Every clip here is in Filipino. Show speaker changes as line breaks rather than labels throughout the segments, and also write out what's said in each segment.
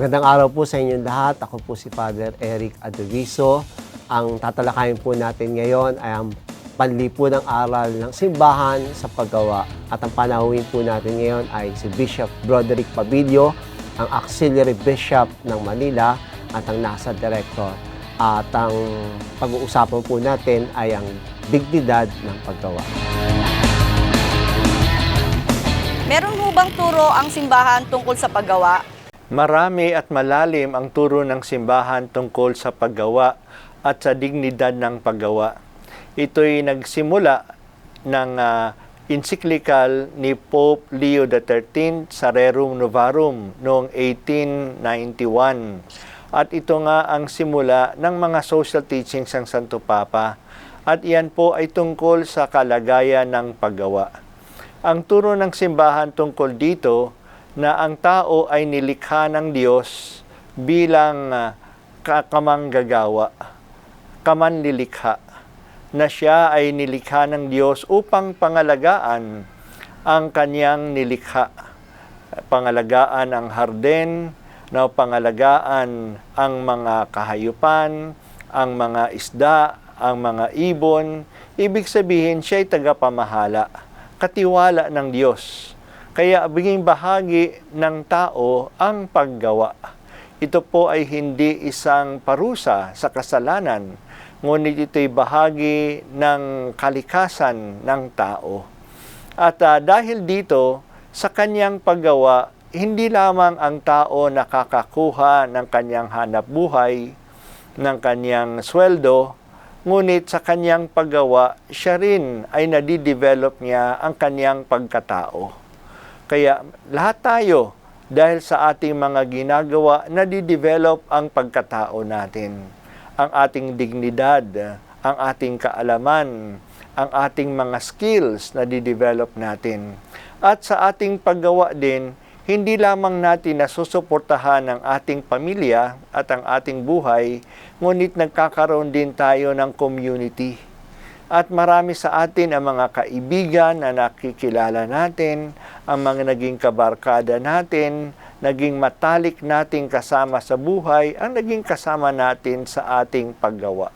Magandang araw po sa inyong lahat. Ako po si Father Eric Adoviso. Ang tatalakayin po natin ngayon ay ang panlipunang aral ng simbahan sa paggawa. At ang panahuin po natin ngayon ay si Bishop Broderick Pabilio, ang Auxiliary Bishop ng Manila at ang NASA Director. At ang pag-uusapan po natin ay ang dignidad ng paggawa.
Meron ho bang turo ang simbahan tungkol sa paggawa?
Marami at malalim ang turo ng simbahan tungkol sa paggawa at sa dignidad ng paggawa. Ito'y nagsimula ng encyclical ni Pope Leo XIII sa Rerum Novarum noong 1891. At ito nga ang simula ng mga social teachings ng Santo Papa. At iyan po ay tungkol sa kalagayan ng paggawa. Ang turo ng simbahan tungkol dito na ang tao ay nilikha ng Diyos bilang kamanggagawa, kamanlilikha, na siya ay nilikha ng Diyos upang pangalagaan ang kanyang nilikha. Pangalagaan ang harden, na pangalagaan ang mga kahayupan, ang mga isda, ang mga ibon. Ibig sabihin siya ay tagapamahala, katiwala ng Diyos. Kaya biging bahagi ng tao ang paggawa. Ito po ay hindi isang parusa sa kasalanan, ngunit ito'y bahagi ng kalikasan ng tao. At dahil dito, sa kanyang paggawa, hindi lamang ang tao nakakakuha ng kanyang hanapbuhay, ng kanyang sweldo, ngunit sa kanyang paggawa, siya rin ay nadidevelop niya ang kanyang pagkatao. Kaya lahat tayo, dahil sa ating mga ginagawa, nadidevelop ang pagkatao natin. Ang ating dignidad, ang ating kaalaman, ang ating mga skills na didevelop natin. At sa ating paggawa din, hindi lamang natin nasusuportahan ang ating pamilya at ang ating buhay, ngunit nagkakaroon din tayo ng community. At marami sa atin ang mga kaibigan na nakikilala natin, ang mga naging kabarkada natin, naging matalik nating kasama sa buhay, ang naging kasama natin sa ating paggawa.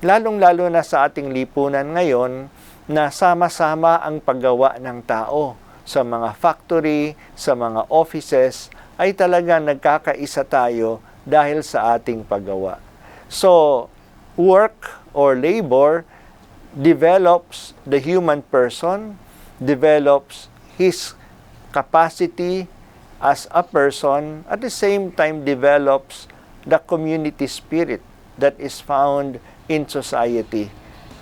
Lalong-lalo na sa ating lipunan ngayon na sama-sama ang paggawa ng tao. Sa mga factory, sa mga offices, ay talagang nagkakaisa tayo dahil sa ating paggawa. So, work or labor develops the human person, develops his capacity as a person, at the same time develops the community spirit that is found in society.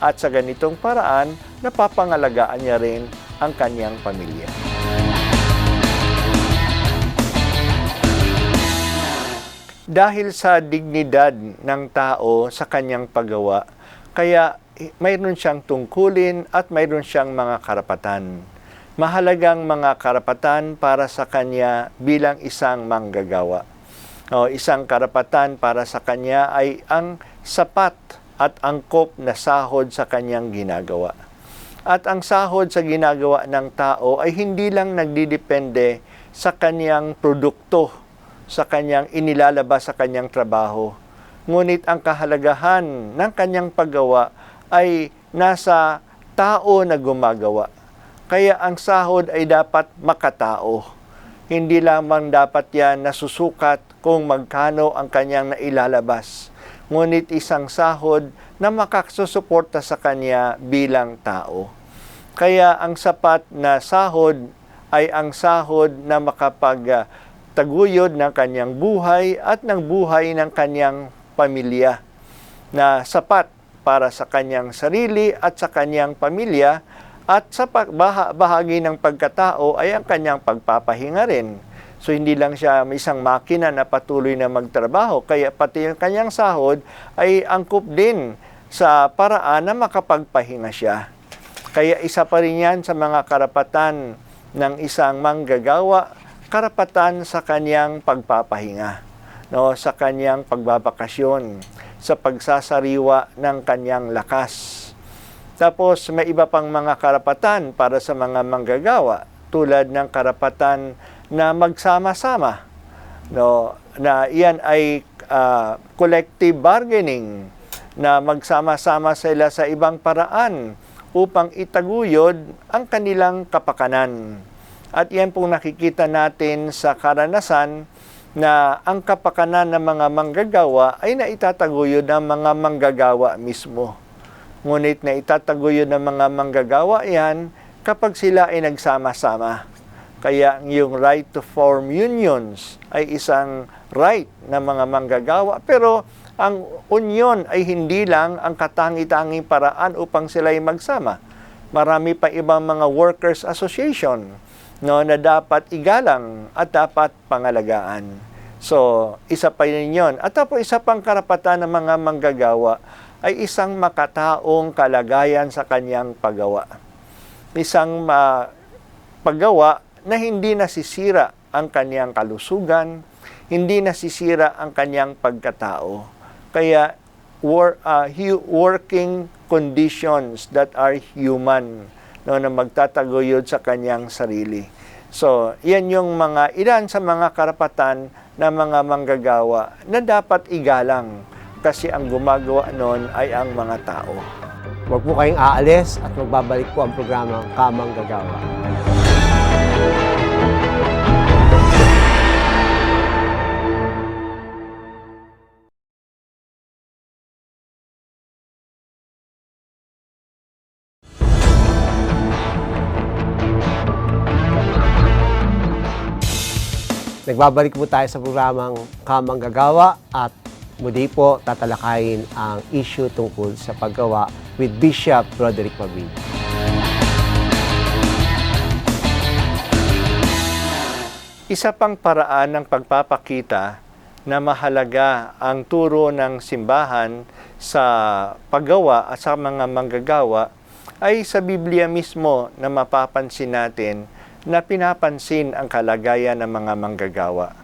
At sa ganitong paraan, napapangalagaan niya rin ang kanyang pamilya. Dahil sa dignidad ng tao sa kanyang paggawa, kaya mayroon siyang tungkulin at mayroon siyang mga karapatan. Mahalagang mga karapatan para sa kanya bilang isang manggagawa. Isang karapatan para sa kanya ay ang sapat at angkop na sahod sa kanyang ginagawa. At ang sahod sa ginagawa ng tao ay hindi lang nagdidepende sa kanyang produkto, sa kanyang inilalabas sa kanyang trabaho. Ngunit ang kahalagahan ng kanyang paggawa ay nasa tao na gumagawa. Kaya ang sahod ay dapat makatao. Hindi lamang dapat yan nasusukat kung magkano ang kanyang nailalabas. Ngunit isang sahod na makasusuporta sa kanya bilang tao. Kaya ang sapat na sahod ay ang sahod na makapagtaguyod ng kanyang buhay at ng buhay ng kanyang pamilya, na sapat para sa kanyang sarili at sa kanyang pamilya, at sa bahagi ng pagkatao ay ang kanyang pagpapahinga rin. So hindi lang siya isang makina na patuloy na magtrabaho, kaya pati yung kanyang sahod ay angkop din sa paraan na makapagpahinga siya. Kaya isa pa rin yan sa mga karapatan ng isang manggagawa, karapatan sa kanyang pagpapahinga, sa kanyang pagbabakasyon, sa pagsasariwa ng kanyang lakas. Tapos may iba pang mga karapatan para sa mga manggagawa, tulad ng karapatan na magsama-sama no, na iyan ay collective bargaining, na magsama-sama sila sa ibang paraan upang itaguyod ang kanilang kapakanan. At yan pong nakikita natin sa karanasan na ang kapakanan ng mga manggagawa ay naitataguyod ng mga manggagawa mismo. Ngunit naitataguyod ng mga manggagawa yan kapag sila ay nagsama-sama. Kaya yung right to form unions ay isang right ng mga manggagawa, pero ang union ay hindi lang ang katangi-tanging paraan upang sila ay magsama. Marami pa ibang mga workers association, no, na dapat igalang at dapat pangalagaan. So, isa pa yun. At tapos isa pang karapatan ng mga manggagawa ay isang makataong kalagayan sa kanyang paggawa. Isang paggawa na hindi nasisira ang kanyang kalusugan, hindi nasisira ang kanyang pagkatao. Kaya working conditions that are human, no, na magtataguyod sa kanyang sarili. So, yan yung ilan sa mga karapatan ng mga manggagawa na dapat igalang kasi ang gumagawa noon ay ang mga tao.
Huwag po kayong aalis at magbabalik po ang programang Kamanggagawa. Nagbabalik po tayo sa programang Kamanggagawa at muli po tatalakayin ang issue tungkol sa paggawa with Bishop Roderick Mabini.
Isa pang paraan ng pagpapakita na mahalaga ang turo ng simbahan sa paggawa at sa mga manggagawa ay sa Biblia mismo na mapapansin natin na pinapansin ang kalagayan ng mga manggagawa.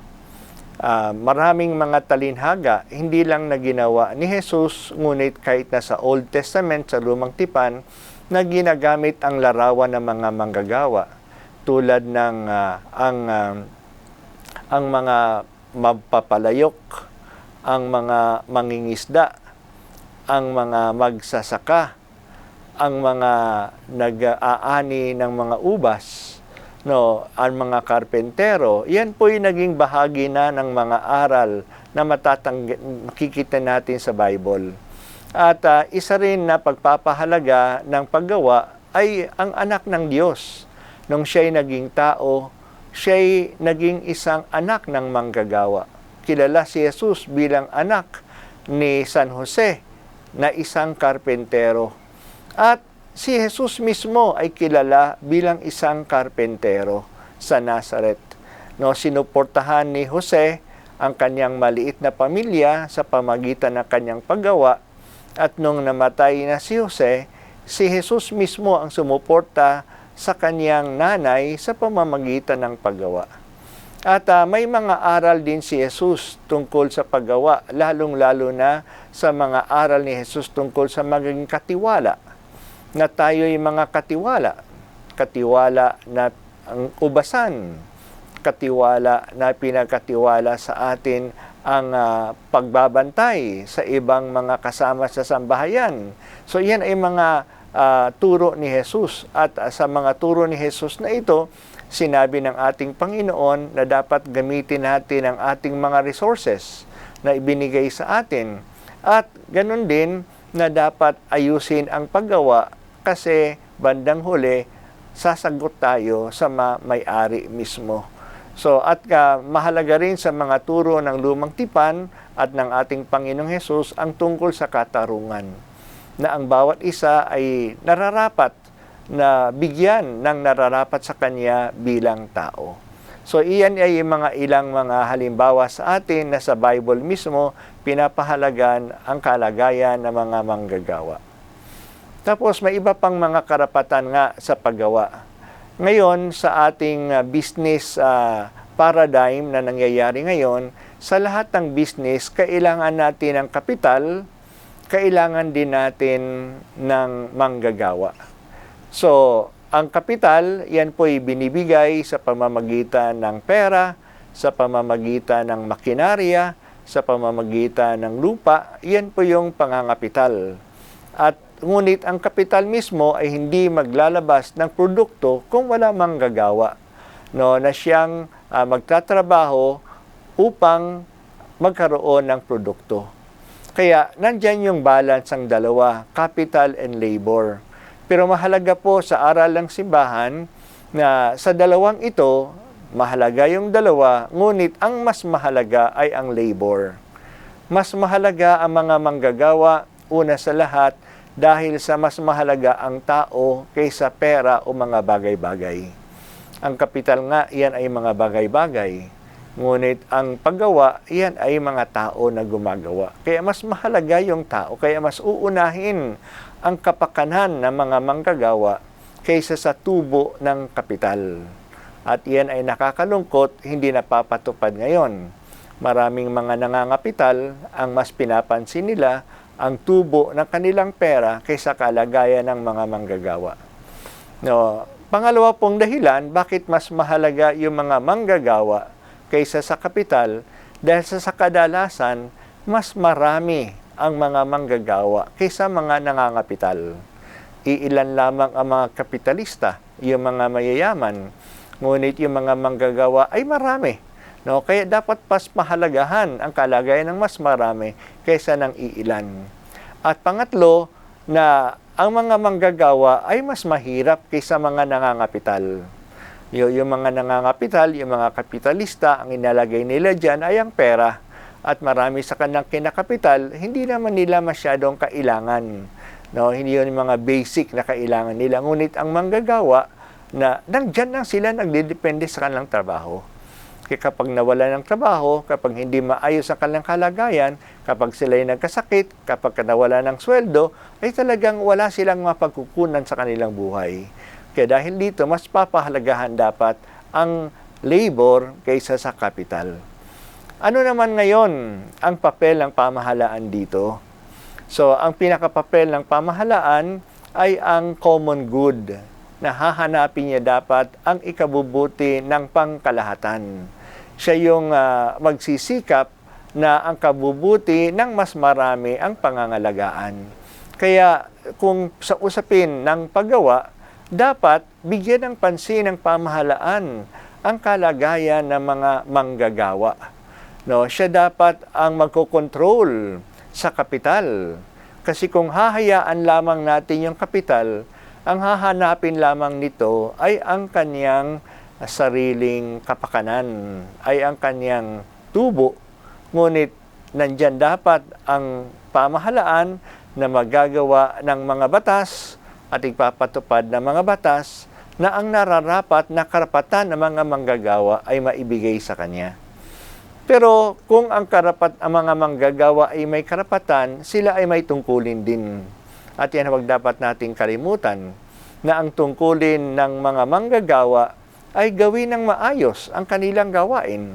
Maraming mga talinhaga, hindi lang na ginawa ni Jesus, ngunit kahit na sa Old Testament, sa Lumang Tipan, na ginagamit ang larawan ng mga manggagawa. Tulad ng ang mga magpapalayok, ang mga mangingisda, ang mga magsasaka, ang mga nag-aani ng mga ubas, no, ang mga karpentero. Yan po yung naging bahagi na ng mga aral na makikita natin sa Bible. At isa rin na pagpapahalaga ng paggawa ay ang anak ng Diyos. Nung siya'y naging tao, siya'y naging isang anak ng manggagawa. Kilala si Jesus bilang anak ni San Jose na isang karpentero. At si Jesus mismo ay kilala bilang isang karpentero sa Nazareth. No, sinuportahan ni Jose ang kanyang maliit na pamilya sa pamagitan ng kanyang paggawa, at nung namatay na si Jose, si Jesus mismo ang sumuporta sa kanyang nanay sa pamamagitan ng paggawa. At may mga aral din si Jesus tungkol sa paggawa, lalong-lalo na sa mga aral ni Jesus tungkol sa maging katiwala, na tayo'y mga katiwala. Katiwala na ang ubasan. Katiwala na pinagkatiwala sa atin ang pagbabantay sa ibang mga kasama sa sambahayan. So yan ay mga turo ni Jesus. At sa mga turo ni Jesus na ito, sinabi ng ating Panginoon na dapat gamitin natin ang ating mga resources na ibinigay sa atin. At ganun din na dapat ayusin ang paggawa, kasi bandang huli, sasagot tayo sa may-ari mismo. So, at mahalaga rin sa mga turo ng Lumang Tipan at ng ating Panginoong Hesus ang tungkol sa katarungan, na ang bawat isa ay nararapat na bigyan ng nararapat sa kanya bilang tao. So, iyan ay ilang mga halimbawa sa atin na sa Bible mismo pinapahalagan ang kalagayan ng mga manggagawa. Tapos may iba pang mga karapatan nga sa paggawa. Ngayon, sa ating business paradigm na nangyayari ngayon, sa lahat ng business, kailangan natin ng kapital, kailangan din natin ng manggagawa. So, ang kapital, yan po'y binibigay sa pamamagitan ng pera, sa pamamagitan ng makinarya, sa pamamagitan ng lupa, yan po yung pangangapital. At ngunit ang kapital mismo ay hindi maglalabas ng produkto kung wala manggagawa, no, na siyang magtatrabaho upang magkaroon ng produkto. Kaya nandyan yung balance ng dalawa, capital and labor. Pero mahalaga po sa aral ng simbahan na sa dalawang ito, mahalaga yung dalawa, ngunit ang mas mahalaga ay ang labor. Mas mahalaga ang mga manggagawa, una sa lahat, dahil sa mas mahalaga ang tao kaysa pera o mga bagay-bagay. Ang kapital nga, yan ay mga bagay-bagay. Ngunit ang paggawa, yan ay mga tao na gumagawa. Kaya mas mahalaga yung tao, kaya mas uunahin ang kapakanan ng mga manggagawa kaysa sa tubo ng kapital. At yan ay nakakalungkot, hindi napapatupad ngayon. Maraming mga nangangapital, ang mas pinapansin nila ang tubo ng kanilang pera kaysa kalagayan ng mga manggagawa. No, pangalawa pong dahilan, bakit mas mahalaga yung mga manggagawa kaysa sa kapital, dahil sa kadalasan, mas marami ang mga manggagawa kaysa mga nangangapital. Iilan lamang ang mga kapitalista, yung mga mayayaman, ngunit yung mga manggagawa ay marami. No? Kaya dapat pas mahalagahan ang kalagayan ng mas marami kaysa ng iilan. At pangatlo, na ang mga manggagawa ay mas mahirap kaysa mga nangangapital. Yung mga nangangapital, yung mga kapitalista, ang inalagay nila dyan ay ang pera. At marami sa kanilang kinakapital, hindi naman nila masyadong kailangan. No? Hindi yun yung mga basic na kailangan nila. Ngunit ang manggagawa, na nandyan lang sila nagdidepende sa kanilang trabaho. Kaya kapag nawala ng trabaho, kapag hindi maayos ang kanilang kalagayan, kapag sila ay nagkasakit, kapag nawala ng sweldo, ay talagang wala silang mapagkukunan sa kanilang buhay. Kaya dahil dito, mas papahalagahan dapat ang labor kaysa sa kapital. Ano naman ngayon ang papel ng pamahalaan dito? So, ang pinakapapel ng pamahalaan ay ang common good, na hahanapin niya dapat ang ikabubuti ng pangkalahatan. Siya yung magsisikap na ang kabubuti ng mas marami ang pangangalagaan. Kaya kung sa usapin ng paggawa, dapat bigyan ng pansin ng pamahalaan ang kalagayan ng mga manggagawa. No, siya dapat ang magkokontrol sa kapital. Kasi kung hahayaan lamang natin yung kapital, ang hahanapin lamang nito ay ang kanyang sariling kapakanan, ay ang kanyang tubo. Ngunit nandyan dapat ang pamahalaan na magagawa ng mga batas at ipapatupad ng mga batas na ang nararapat na karapatan ng mga manggagawa ay maibigay sa kanya. Pero kung ang mga manggagawa ay may karapatan, sila ay may tungkulin din. At yan huwag dapat nating kalimutan na ang tungkulin ng mga manggagawa ay gawin ng maayos ang kanilang gawain.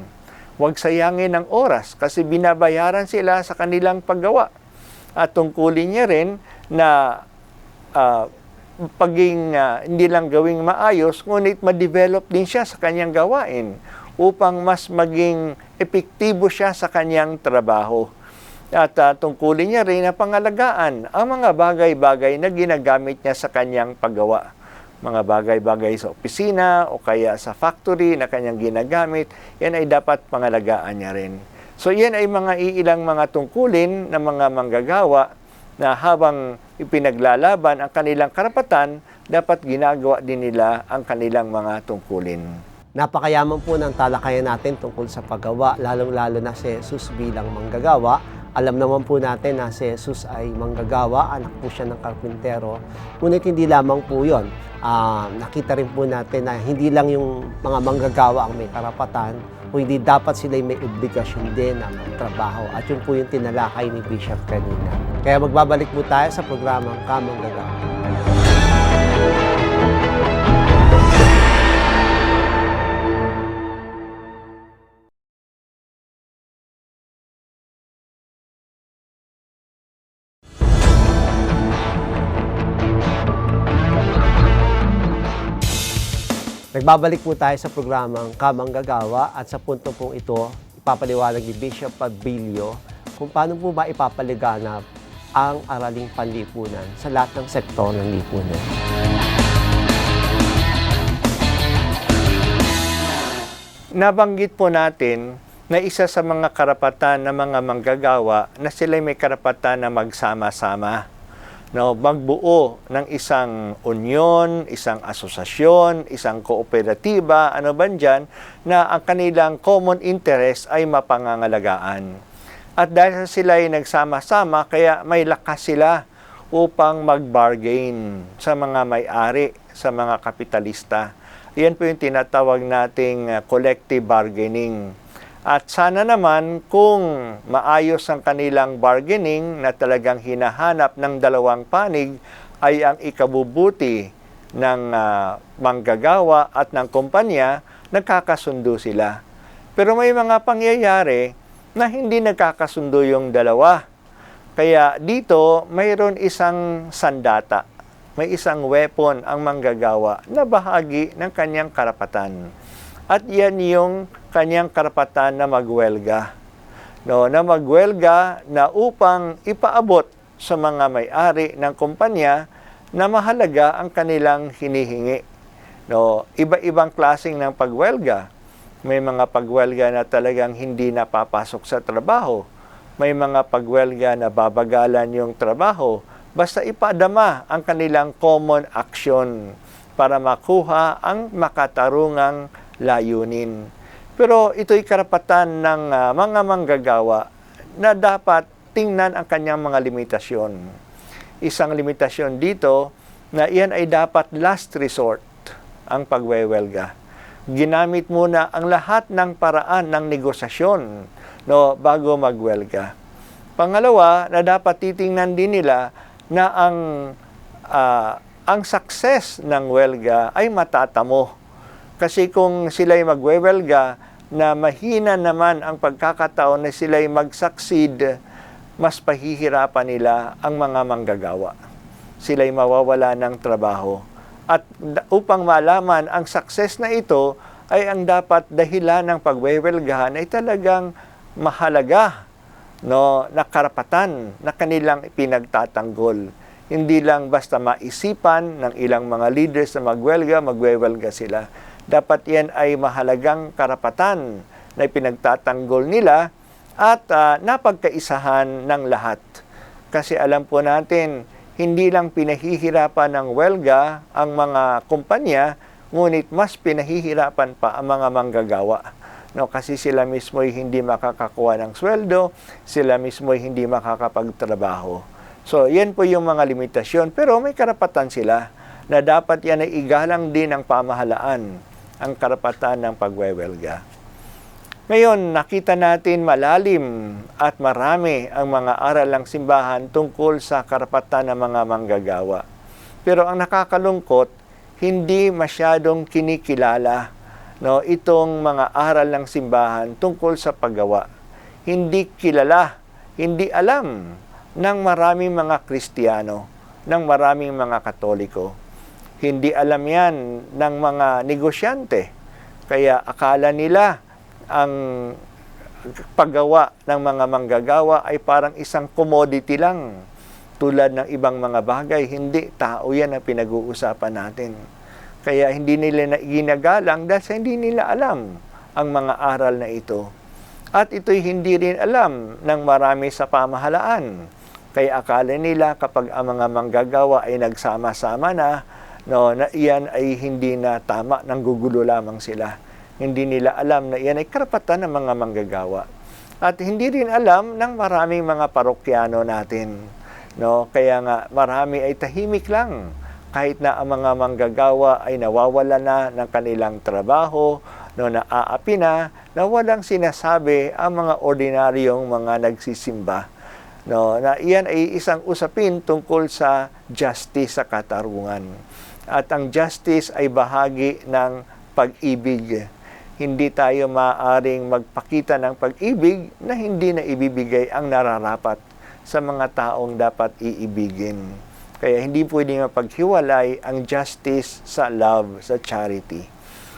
Huwag sayangin ang oras kasi binabayaran sila sa kanilang paggawa. At tungkulin niya rin na hindi lang gawing maayos, ngunit ma-develop din siya sa kanyang gawain upang mas maging epektibo siya sa kanyang trabaho. At tungkulin niya rin na pangalagaan ang mga bagay-bagay na ginagamit niya sa kanyang paggawa. Mga bagay-bagay sa opisina o kaya sa factory na kanyang ginagamit, yan ay dapat pangalagaan niya rin. So yan ay mga iilang mga tungkulin ng mga manggagawa na habang ipinaglalaban ang kanilang karapatan, dapat ginagawa din nila ang kanilang mga tungkulin.
Napakayaman po ng talakayan natin tungkol sa paggawa, lalong-lalo na si Jesus bilang manggagawa. Alam naman po natin na si Jesus ay manggagawa, anak po siya ng karpintero. Ngunit hindi lamang po yun. Nakita rin po natin na hindi lang yung mga manggagawa ang may karapatan, o hindi dapat sila may obligasyon din na magtrabaho. At yun po yung tinalakay ni Bishop kanina. Kaya magbabalik po tayo sa programang Kamanggagawa. Nagbabalik po tayo sa programang Kamanggagawa at sa punto pong ito, ipapaliwanag ni Bishop Pabilio kung paano po ba ipapaliganap ang araling panlipunan sa lahat ng sektor ng lipunan.
Nabanggit po natin na isa sa mga karapatan ng mga manggagawa na sila'y may karapatan na magsama-sama. Magbuo ng isang union, isang asosasyon, isang kooperatiba, ano ba dyan, na ang kanilang common interest ay mapangangalagaan. At dahil sila ay nagsama-sama, kaya may lakas sila upang mag-bargain sa mga may-ari, sa mga kapitalista. Yan po yung tinatawag nating collective bargaining. At sana naman kung maayos ang kanilang bargaining na talagang hinahanap ng dalawang panig ay ang ikabubuti ng manggagawa at ng kumpanya, nagkakasundo sila. Pero may mga pangyayari na hindi nagkakasundo yung dalawa. Kaya dito mayroon isang sandata, may isang weapon ang manggagawa na bahagi ng kanyang karapatan. At yan yung kanyang karapatan na magwelga. Na magwelga na upang ipaabot sa mga may-ari ng kumpanya na mahalaga ang kanilang hinihingi. Iba-ibang klaseng ng pagwelga. May mga pagwelga na talagang hindi napapasok sa trabaho. May mga pagwelga na babagalan yung trabaho. Basta ipadama ang kanilang common action para makuha ang makatarungang layunin. Pero ito'y karapatan ng mga manggagawa na dapat tingnan ang kanyang mga limitasyon. Isang limitasyon dito na iyan ay dapat last resort ang pagwewelga. Ginamit muna ang lahat ng paraan ng negosasyon bago magwelga. Pangalawa, na dapat titingnan din nila na ang success ng welga ay matatamo. Kasi kung sila'y magwewelga na mahina naman ang pagkakataon na sila'y mag-succeed, mas pahihirapan nila ang mga manggagawa. Sila'y mawawala ng trabaho. At upang malaman ang success na ito, ay ang dapat dahilan ng pagwewelgahan ay talagang mahalaga na karapatan na kanilang pinagtatanggol. Hindi lang basta maisipan ng ilang mga leaders na magwewelga sila. Dapat yan ay mahalagang karapatan na pinagtatanggol nila at napagkaisahan ng lahat. Kasi alam po natin, hindi lang pinahihirapan ng welga ang mga kumpanya, ngunit mas pinahihirapan pa ang mga manggagawa. Kasi sila mismo ay hindi makakakuha ng sweldo, sila mismo ay hindi makakapagtrabaho. So, yan po yung mga limitasyon. Pero may karapatan sila na dapat yan ay igalang din ng pamahalaan, ang karapatan ng pagwewelga. Ngayon, nakita natin malalim at marami ang mga aral ng simbahan tungkol sa karapatan ng mga manggagawa. Pero ang nakakalungkot, hindi masyadong kinikilala itong mga aral ng simbahan tungkol sa paggawa. Hindi kilala, hindi alam ng maraming mga Kristiyano, ng maraming mga Katoliko. Hindi alam yan ng mga negosyante. Kaya akala nila ang paggawa ng mga manggagawa ay parang isang commodity lang. Tulad ng ibang mga bagay, hindi. Tao yan ang pinag-uusapan natin. Kaya hindi nila ginagalang dahil sa hindi nila alam ang mga aral na ito. At ito'y hindi rin alam ng marami sa pamahalaan. Kaya akala nila kapag ang mga manggagawa ay nagsama-sama na iyan ay hindi na tama, nanggugulo lamang sila. Hindi nila alam na iyan ay karapatan ng mga manggagawa. At hindi rin alam ng maraming mga parokyano natin. Kaya nga marami ay tahimik lang. Kahit na ang mga manggagawa ay nawawala na ng kanilang trabaho, naaapi na walang sinasabi ang mga ordinaryong mga nagsisimba. Na iyan ay isang usapin tungkol sa justice sa katarungan. At ang justice ay bahagi ng pag-ibig. Hindi tayo maaaring magpakita ng pag-ibig na hindi na ibibigay ang nararapat sa mga taong dapat iibigin. Kaya hindi pwedeng mapaghiwalay ang justice sa love, sa charity.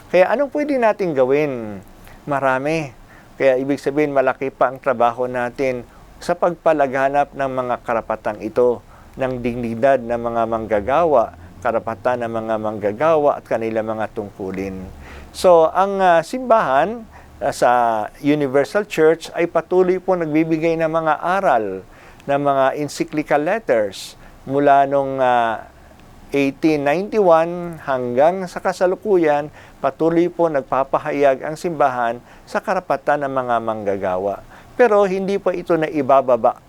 Kaya anong pwede natin gawin? Marami. Kaya ibig sabihin, malaki pa ang trabaho natin sa pagpalaganap ng mga karapatang ito, ng dignidad ng mga manggagawa, karapatan ng mga manggagawa at kanilang mga tungkulin. So, ang simbahan sa Universal Church ay patuloy po nagbibigay ng mga aral, ng mga encyclical letters mula noong 1891 hanggang sa kasalukuyan, patuloy po nagpapahayag ang simbahan sa karapatan ng mga manggagawa. Pero hindi po ito na ibababa.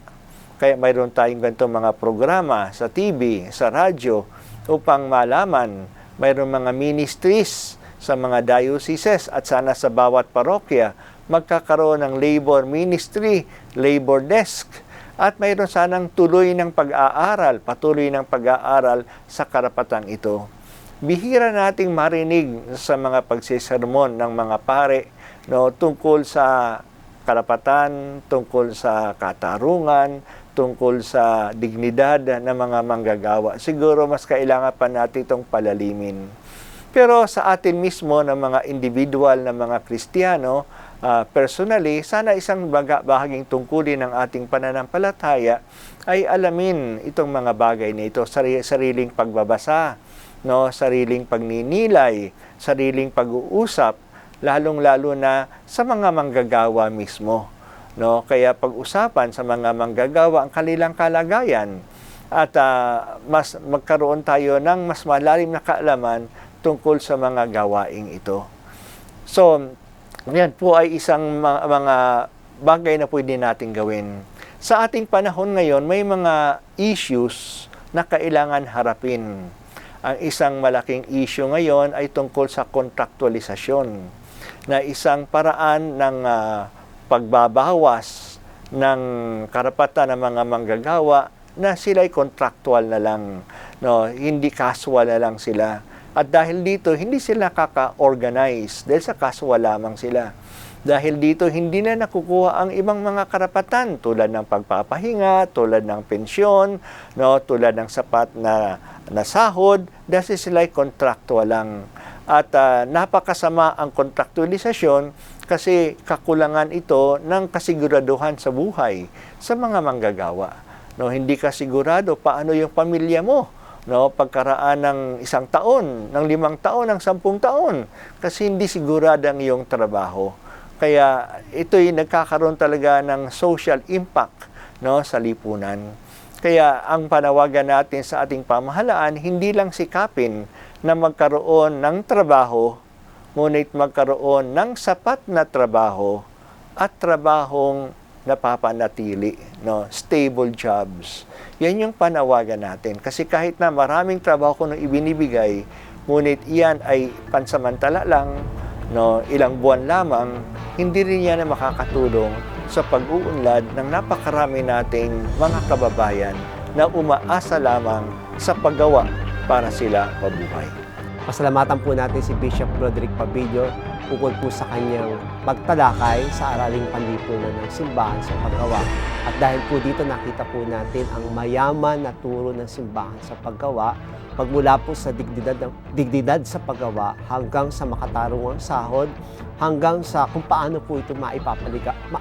Kaya mayroon tayong ganitong mga programa sa TV, sa radyo, upang malaman. Mayroon mga ministries sa mga dioceses at sana sa bawat parokya magkakaroon ng labor ministry, labor desk, at mayroon sanang tuloy ng pag-aaral, patuloy ng pag-aaral sa karapatang ito. Bihira nating marinig sa mga pagsisermon ng mga pare tungkol sa karapatan, tungkol sa katarungan, tungkol sa dignidad ng mga manggagawa. Siguro mas kailangan pa natin itong palalimin. Pero sa atin mismo ng mga individual na mga Kristiyano, personally, sana isang bahaging tungkulin ng ating pananampalataya ay alamin itong mga bagay na ito, sariling pagbabasa, sariling pagninilay, sariling pag-uusap, lalong-lalo na sa mga manggagawa mismo. Kaya pag-usapan sa mga manggagawa ang kanilang kalagayan at mas magkaroon tayo ng mas malalim na kaalaman tungkol sa mga gawaing ito. So, yan po ay isang mga bagay na pwede natin gawin. Sa ating panahon ngayon, may mga issues na kailangan harapin. Ang isang malaking issue ngayon ay tungkol sa kontraktualisasyon, na isang paraan ng pagbabawas ng karapatan ng mga manggagawa na sila'y kontraktual na lang, hindi casual na lang sila. At dahil dito, hindi sila kaka-organize dahil sa casual lamang sila. Dahil dito, hindi na nakukuha ang ibang mga karapatan tulad ng pagpapahinga, tulad ng pensyon, tulad ng sapat na sahod, dahil sila'y kontraktual lang. At napakasama ang kontraktualisasyon kasi kakulangan ito ng kasiguraduhan sa buhay sa mga manggagawa. Hindi ka sigurado paano yung pamilya mo, pagkaraan ng 1 taon, ng 5 taon, ng 10 taon, kasi hindi sigurado ang iyong trabaho. Kaya ito'y nagkakaroon talaga ng social impact sa lipunan. Kaya ang panawagan natin sa ating pamahalaan, hindi lang sikapin na magkaroon ng trabaho, ngunit magkaroon ng sapat na trabaho at trabahong napapanatili, stable jobs. Yan yung panawagan natin. Kasi kahit na maraming trabaho ko nung ibinibigay, ngunit iyan ay pansamantala lang, ilang buwan lamang, hindi rin yan na makakatulong sa pag-uunlad ng napakarami nating mga kababayan na umaasa lamang sa paggawa para sila mabuhay.
Pasalamatan po natin si Bishop Roderick Pabilio ukol po sa kanyang pagtalakay sa araling panlipunan ng simbahan sa paggawa. At dahil po dito nakita po natin ang mayaman na turo ng simbahan sa paggawa, magmula po sa dignidad sa paggawa hanggang sa makatarungang sahod, hanggang sa kung paano po ito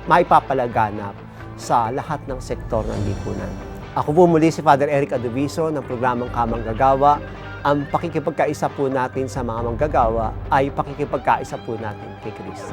maipapalaganap sa lahat ng sektor ng lipunan. Ako po muli si Father Eric Adoviso ng programang Kamanggagawa. Ang pakikipagkaisa po natin sa mga manggagawa ay pakikipagkaisa po natin kay Kristo.